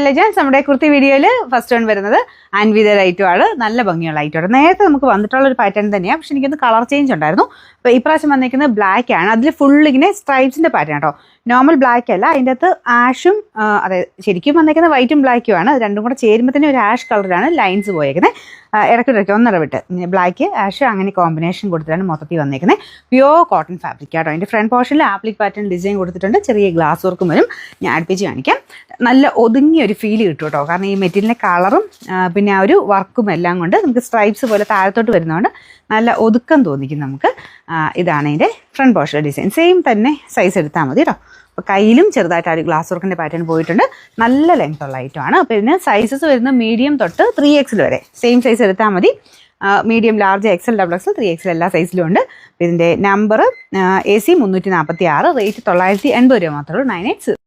Legends നമ്മുടെ കുർത്തി വീഡിയോയിൽ first one വരുന്നത് ആൻവിതയുടെ ഐറ്റമാണ്. നല്ല ഭംഗിയുള്ള ഐറ്റമാണ്. നേരത്തെ നമുക്ക് വന്നിട്ടുള്ള ഒരു പാറ്റേൺ തന്നെയാണ്, പക്ഷെ എനിക്കൊന്ന് കളർ ചേഞ്ച് ഉണ്ടായിരുന്നു. അപ്പോൾ ഇപ്രാവശ്യം വന്നിരിക്കുന്നത് ബ്ലാക്ക് ആണ്. അതിൽ ഫുൾ ഇങ്ങനെ സ്ട്രൈപ്സിൻ്റെ പാറ്റേൺ കേട്ടോ. നോർമൽ ബ്ലാക്ക് അല്ല, അതിൻ്റെ അകത്ത് ആഷും അതായത് ശരിക്കും വന്നിരിക്കുന്നത് വൈറ്റും ബ്ലാക്കും ആണ്. രണ്ടും കൂടെ ചേരുമ്പോൾ തന്നെ ഒരു ആഷ് കളറിലാണ് ലൈൻസ് പോയേക്കുന്നത്. ഇടയ്ക്കിടയ്ക്ക് ഒന്നിടവിട്ട് ബ്ലാക്ക് ആഷ് അങ്ങനെ കോമ്പിനേഷൻ കൊടുത്തിട്ടാണ് മൊത്തത്തിൽ വന്നിരിക്കുന്നത്. പ്യോർ കോട്ടൺ ഫാബ്രിക് ആട്ടോ. അതിൻ്റെ ഫ്രണ്ട് പോർഷനിൽ ആപ്ലിക് പാറ്റേൺ ഡിസൈൻ കൊടുത്തിട്ടുണ്ട്. ചെറിയ ഗ്ലാസ് വർക്കും വരും. ഞാൻ അടുപ്പിച്ച് കാണിക്കാം. നല്ല ഒതുങ്ങിയ ഒരു ഫീൽ കിട്ടും കേട്ടോ. കാരണം ഈ മെറ്റീരിയലിൻ്റെ കളറും പിന്നെ ആ ഒരു വർക്കും എല്ലാം കൊണ്ട് നമുക്ക് സ്ട്രൈപ്സ് പോലെ താഴത്തോട്ട് വരുന്നതുകൊണ്ട് നല്ല ഒതുക്കം തോന്നിക്കും നമുക്ക്. ഇതാണ് ഇതിൻ്റെ ഫ്രണ്ട് പോർഷൻ ഡിസൈൻ. സെയിം തന്നെ സൈസ് എടുത്താൽ മതി കേട്ടോ. അപ്പോൾ കയ്യിലും ചെറുതായിട്ട് ആ ഒരു ഗ്ലാസ് വർക്കിൻ്റെ പാറ്റേൺ പോയിട്ടുണ്ട്. നല്ല ലെങ്ത് ഉള്ള ഐറ്റമാണ്. അപ്പോൾ ഇതിന് സൈസസ് വരുന്നത് മീഡിയം തൊട്ട് 3XL വരെ സെയിം സൈസ് എടുത്താൽ മതി. Medium, large, XL, XXL, 3XL എല്ലാ സൈസിലും ഉണ്ട്. ഇതിൻ്റെ നമ്പർ AC 346, റേറ്റ് 980 രൂപ മാത്രമേ ഉള്ളൂ. 980.